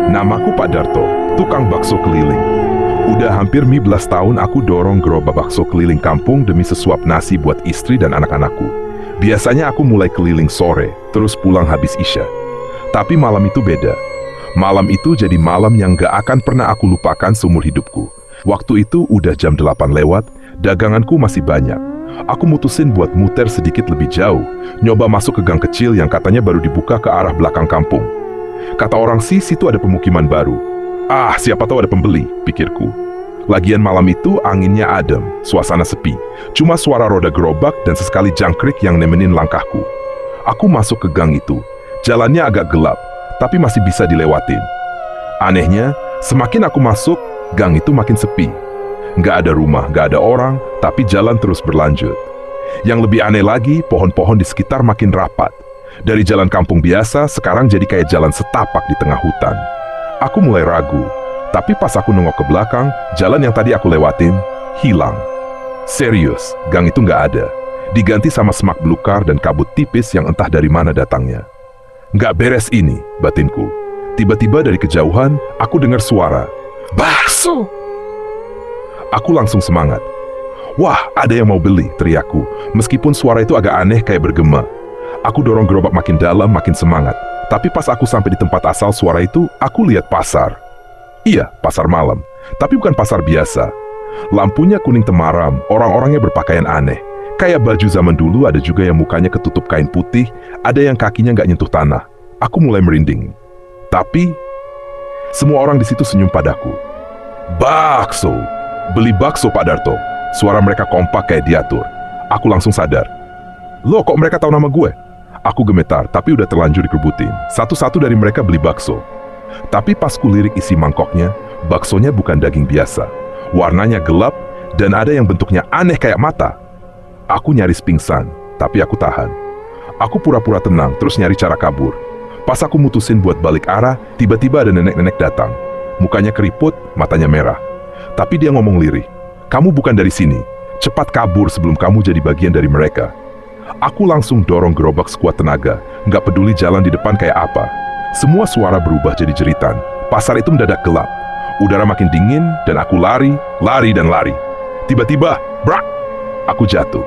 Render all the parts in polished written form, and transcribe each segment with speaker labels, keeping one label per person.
Speaker 1: Namaku Pak Darto, tukang bakso keliling. Udah hampir 15 tahun aku dorong gerobak bakso keliling kampung demi sesuap nasi buat istri dan anak-anakku. Biasanya aku mulai keliling sore, terus pulang habis isya. Tapi malam itu beda. Malam itu jadi malam yang gak akan pernah aku lupakan seumur hidupku. Waktu itu udah jam 8 lewat, daganganku masih banyak. Aku mutusin buat muter sedikit lebih jauh, nyoba masuk ke gang kecil yang katanya baru dibuka ke arah belakang kampung. Kata orang sih, situ ada pemukiman baru. Ah, siapa tahu ada pembeli, pikirku. Lagian malam itu anginnya adem, suasana sepi. Cuma suara roda gerobak dan sesekali jangkrik yang nemenin langkahku. Aku masuk ke gang itu. Jalannya agak gelap, tapi masih bisa dilewatin. Anehnya, semakin aku masuk, gang itu makin sepi. Nggak ada rumah, nggak ada orang, tapi jalan terus berlanjut. Yang lebih aneh lagi, pohon-pohon di sekitar makin rapat. Dari jalan kampung biasa, sekarang jadi kayak jalan setapak di tengah hutan. Aku mulai ragu, tapi pas aku nengok ke belakang, jalan yang tadi aku lewatin, hilang. Serius, gang itu nggak ada. Diganti sama semak belukar dan kabut tipis yang entah dari mana datangnya. Nggak beres ini, batinku. Tiba-tiba dari kejauhan, aku dengar suara. Bakso! Aku langsung semangat. Wah, ada yang mau beli, teriakku. Meskipun suara itu agak aneh kayak bergema. Aku dorong gerobak makin dalam, makin semangat. Tapi pas aku sampai di tempat asal suara itu, aku lihat pasar. Iya, pasar malam. Tapi bukan pasar biasa. Lampunya kuning temaram, orang-orangnya berpakaian aneh. Kayak baju zaman dulu, ada juga yang mukanya ketutup kain putih, ada yang kakinya nggak nyentuh tanah. Aku mulai merinding. Tapi, semua orang di situ senyum padaku. Bakso! Beli bakso, Pak Darto. Suara mereka kompak kayak diatur. Aku langsung sadar. Loh, kok mereka tahu nama gue? Aku gemetar, tapi udah terlanjur dikebutin. Satu-satu dari mereka beli bakso. Tapi pas kulirik isi mangkoknya, baksonya bukan daging biasa. Warnanya gelap, dan ada yang bentuknya aneh kayak mata. Aku nyaris pingsan, tapi aku tahan. Aku pura-pura tenang, terus nyari cara kabur. Pas aku mutusin buat balik arah, tiba-tiba ada nenek-nenek datang. Mukanya keriput, matanya merah. Tapi dia ngomong lirih. Kamu bukan dari sini. Cepat kabur sebelum kamu jadi bagian dari mereka. Aku langsung dorong gerobak sekuat tenaga, nggak peduli jalan di depan kayak apa. Semua suara berubah jadi jeritan. Pasar itu mendadak gelap. Udara makin dingin, dan aku lari, dan lari. Tiba-tiba, brak! Aku jatuh.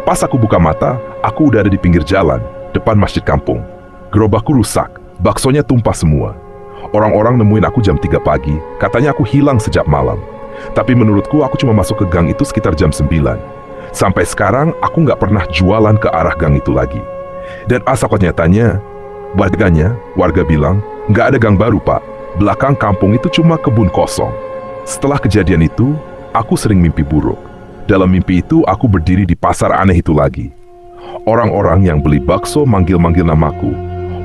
Speaker 1: Pas aku buka mata, aku udah ada di pinggir jalan, depan masjid kampung. Gerobakku rusak, baksonya tumpah semua. Orang-orang nemuin aku jam 3 pagi, katanya aku hilang sejak malam. Tapi menurutku aku cuma masuk ke gang itu sekitar jam 9. Sampai sekarang aku nggak pernah jualan ke arah gang itu lagi. Dan asal nyatanya, warga bilang, nggak ada gang baru, Pak. Belakang kampung itu cuma kebun kosong. Setelah kejadian itu, aku sering mimpi buruk. Dalam mimpi itu aku berdiri di pasar aneh itu lagi. Orang-orang yang beli bakso manggil-manggil namaku.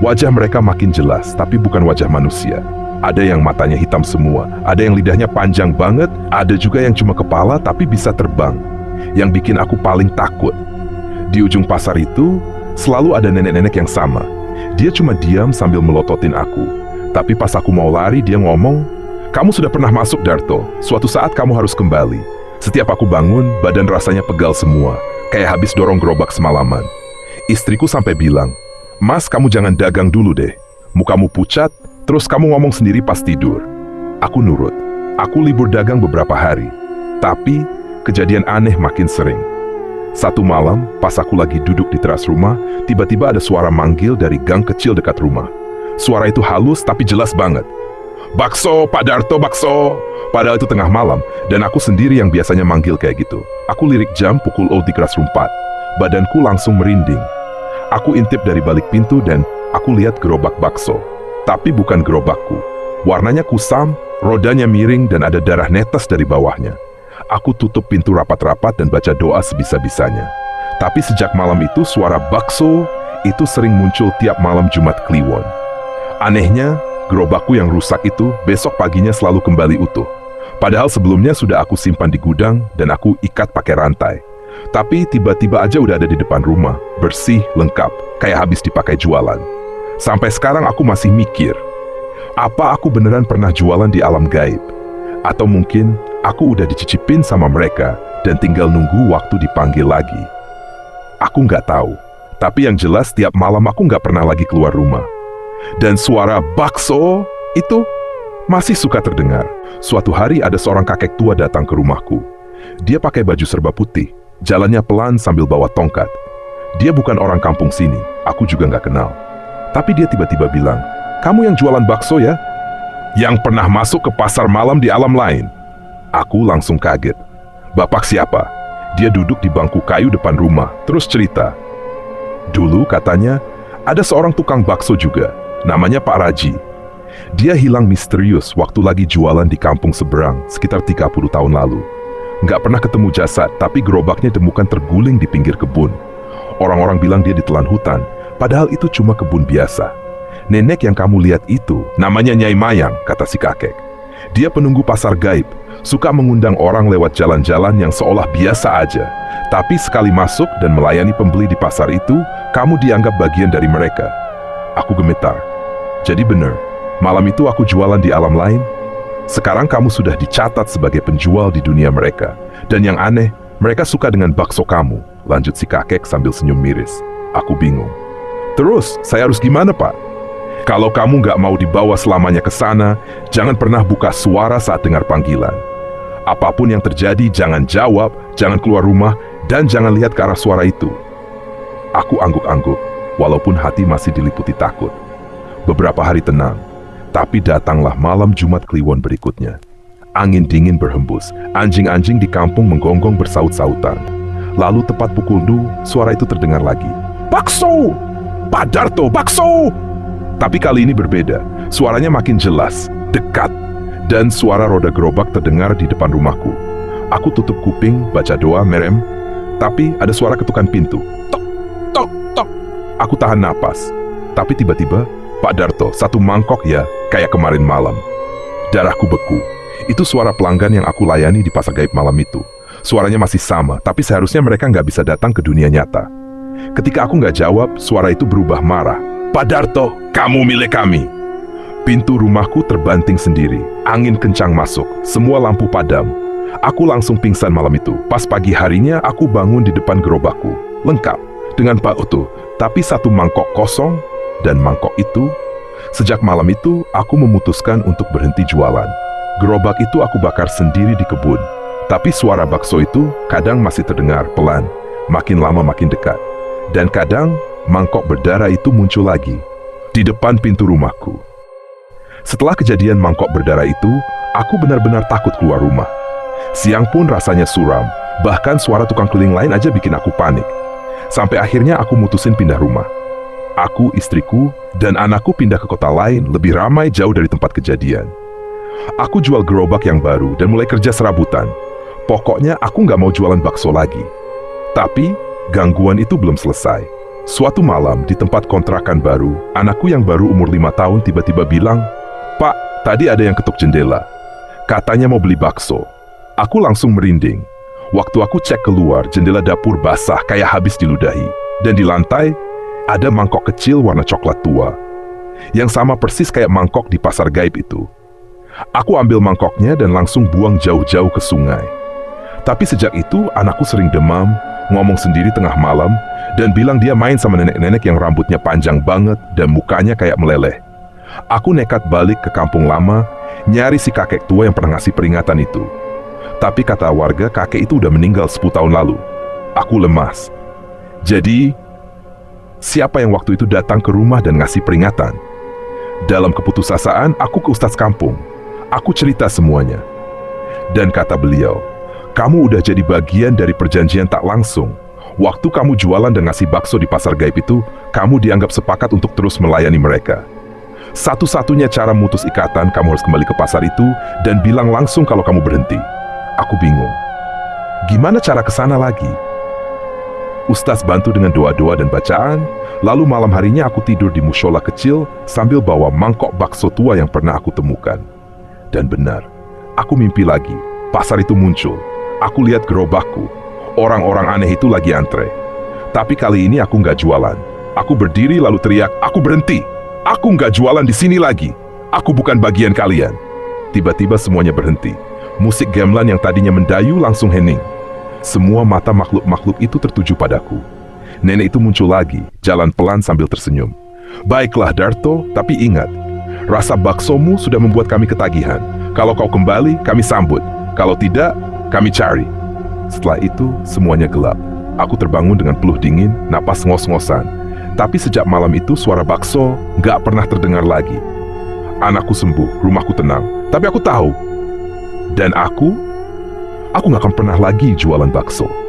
Speaker 1: Wajah mereka makin jelas, tapi bukan wajah manusia. Ada yang matanya hitam semua, ada yang lidahnya panjang banget, ada juga yang cuma kepala tapi bisa terbang. Yang bikin aku paling takut. Di ujung pasar itu, selalu ada nenek-nenek yang sama. Dia cuma diam sambil melototin aku. Tapi pas aku mau lari, dia ngomong, "Kamu sudah pernah masuk, Darto. Suatu saat kamu harus kembali." Setiap aku bangun, badan rasanya pegal semua, kayak habis dorong gerobak semalaman. Istriku sampai bilang, "Mas, kamu jangan dagang dulu deh. Mukamu pucat, terus kamu ngomong sendiri pas tidur." Aku nurut. Aku libur dagang beberapa hari. Tapi, kejadian aneh makin sering. Satu malam, pas aku lagi duduk di teras rumah, tiba-tiba ada suara manggil dari gang kecil dekat rumah. Suara itu halus tapi jelas banget. "Bakso, Pak Darto, bakso!" Padahal itu tengah malam, dan aku sendiri yang biasanya manggil kayak gitu. Aku lirik jam pukul 0 di keras rumpat. Badanku langsung merinding. Aku intip dari balik pintu dan aku lihat gerobak bakso. Tapi bukan gerobakku. Warnanya kusam, rodanya miring dan ada darah netes dari bawahnya. Aku tutup pintu rapat-rapat dan baca doa sebisa-bisanya. Tapi sejak malam itu suara bakso itu sering muncul tiap malam Jumat Kliwon. Anehnya, gerobakku yang rusak itu besok paginya selalu kembali utuh. Padahal sebelumnya sudah aku simpan di gudang dan aku ikat pakai rantai. Tapi tiba-tiba aja udah ada di depan rumah, bersih, lengkap, kayak habis dipakai jualan. Sampai sekarang aku masih mikir, apa aku beneran pernah jualan di alam gaib? Atau mungkin aku udah dicicipin sama mereka dan tinggal nunggu waktu dipanggil lagi. Aku nggak tahu, tapi yang jelas tiap malam aku nggak pernah lagi keluar rumah. Dan suara bakso itu Masih suka terdengar. Suatu hari ada seorang kakek tua datang ke rumahku. Dia pakai baju serba putih, jalannya pelan sambil bawa tongkat. Dia bukan orang kampung sini, aku juga nggak kenal. Tapi dia tiba-tiba bilang, "Kamu yang jualan bakso ya? Yang pernah masuk ke pasar malam di alam lain?" Aku langsung kaget. "Bapak siapa?" Dia duduk di bangku kayu depan rumah, terus cerita. Dulu katanya, ada seorang tukang bakso juga, namanya Pak Raji. Dia hilang misterius waktu lagi jualan di kampung seberang sekitar 30 tahun lalu. Nggak pernah ketemu jasad, tapi gerobaknya ditemukan terguling di pinggir kebun. Orang-orang bilang dia ditelan hutan, padahal itu cuma kebun biasa. "Nenek yang kamu lihat itu, namanya Nyai Mayang," kata si kakek. "Dia penunggu pasar gaib, suka mengundang orang lewat jalan-jalan yang seolah biasa aja. Tapi sekali masuk dan melayani pembeli di pasar itu, kamu dianggap bagian dari mereka." Aku gemetar. Jadi benar, malam itu aku jualan di alam lain. Sekarang kamu sudah dicatat sebagai penjual di dunia mereka. Dan yang aneh, mereka suka dengan bakso kamu, lanjut si kakek sambil senyum miris. Aku bingung. "Terus, saya harus gimana, Pak?" "Kalau kamu nggak mau dibawa selamanya ke sana, jangan pernah buka suara saat dengar panggilan. Apapun yang terjadi, jangan jawab, jangan keluar rumah, dan jangan lihat ke arah suara itu." Aku angguk-angguk, walaupun hati masih diliputi takut. Beberapa hari tenang, tapi datanglah malam Jumat Kliwon berikutnya. Angin dingin berhembus, anjing-anjing di kampung menggonggong bersaut-sautan. Lalu tepat pukul 2, suara itu terdengar lagi. "Bakso! Pak Darto, bakso!" Tapi kali ini berbeda, suaranya makin jelas, dekat, dan suara roda gerobak terdengar di depan rumahku. Aku tutup kuping, baca doa, merem, tapi ada suara ketukan pintu. Tok, tok, tok. Aku tahan napas, tapi tiba-tiba, "Pak Darto, satu mangkok ya, kayak kemarin malam." Darahku beku. Itu suara pelanggan yang aku layani di pasar gaib malam itu. Suaranya masih sama, tapi seharusnya mereka nggak bisa datang ke dunia nyata. Ketika aku nggak jawab, suara itu berubah marah. "Pak Darto, kamu milik kami." Pintu rumahku terbanting sendiri, angin kencang masuk, semua lampu padam. Aku langsung pingsan malam itu. Pas pagi harinya, aku bangun di depan gerobakku, lengkap, dengan bakso, tapi satu mangkok kosong. Dan mangkok itu, sejak malam itu, aku memutuskan untuk berhenti jualan. Gerobak itu aku bakar sendiri di kebun. Tapi suara bakso itu kadang masih terdengar pelan, makin lama makin dekat. Dan kadang, mangkok berdarah itu muncul lagi, di depan pintu rumahku. Setelah kejadian mangkok berdarah itu, aku benar-benar takut keluar rumah. Siang pun rasanya suram, bahkan suara tukang keliling lain aja bikin aku panik. Sampai akhirnya aku mutusin pindah rumah. Aku, istriku, dan anakku pindah ke kota lain, lebih ramai jauh dari tempat kejadian. Aku jual gerobak yang baru dan mulai kerja serabutan. Pokoknya aku nggak mau jualan bakso lagi. Tapi, gangguan itu belum selesai. Suatu malam di tempat kontrakan baru, anakku yang baru umur 5 tahun tiba-tiba bilang, "Pak, tadi ada yang ketuk jendela. Katanya mau beli bakso." Aku langsung merinding. Waktu aku cek keluar, jendela dapur basah kayak habis diludahi. Dan di lantai, ada mangkok kecil warna coklat tua, yang sama persis kayak mangkok di pasar gaib itu. Aku ambil mangkoknya dan langsung buang jauh-jauh ke sungai. Tapi sejak itu, anakku sering demam, ngomong sendiri tengah malam, dan bilang dia main sama nenek-nenek yang rambutnya panjang banget dan mukanya kayak meleleh. Aku nekat balik ke kampung lama, nyari si kakek tua yang pernah ngasih peringatan itu. Tapi kata warga, kakek itu udah meninggal 10 tahun lalu. Aku lemas. Jadi, siapa yang waktu itu datang ke rumah dan ngasih peringatan? Dalam keputusasaan, aku ke ustaz kampung. Aku cerita semuanya. Dan kata beliau, "Kamu udah jadi bagian dari perjanjian tak langsung. Waktu kamu jualan dan ngasih bakso di pasar gaib itu, kamu dianggap sepakat untuk terus melayani mereka. Satu-satunya cara memutus ikatan, kamu harus kembali ke pasar itu dan bilang langsung kalau kamu berhenti." Aku bingung. Gimana cara ke sana lagi? Ustaz bantu dengan doa-doa dan bacaan, lalu malam harinya aku tidur di mushola kecil sambil bawa mangkok bakso tua yang pernah aku temukan. Dan benar, aku mimpi lagi. Pasar itu muncul. Aku lihat gerobakku. Orang-orang aneh itu lagi antre. Tapi kali ini aku nggak jualan. Aku berdiri lalu teriak, "Aku berhenti! Aku nggak jualan di sini lagi! Aku bukan bagian kalian!" Tiba-tiba semuanya berhenti. Musik gamelan yang tadinya mendayu langsung hening. Semua mata makhluk-makhluk itu tertuju padaku. Nenek itu muncul lagi, jalan pelan sambil tersenyum. "Baiklah Darto, tapi ingat, Rasa baksomu sudah membuat kami ketagihan. Kalau kau kembali, kami sambut. Kalau tidak, kami cari. Setelah itu, semuanya gelap. Aku terbangun dengan peluh dingin, napas ngos-ngosan. Tapi sejak malam itu, suara bakso nggak pernah terdengar lagi. Anakku sembuh, rumahku tenang. Tapi aku tahu. Dan aku nggak akan pernah lagi jualan bakso.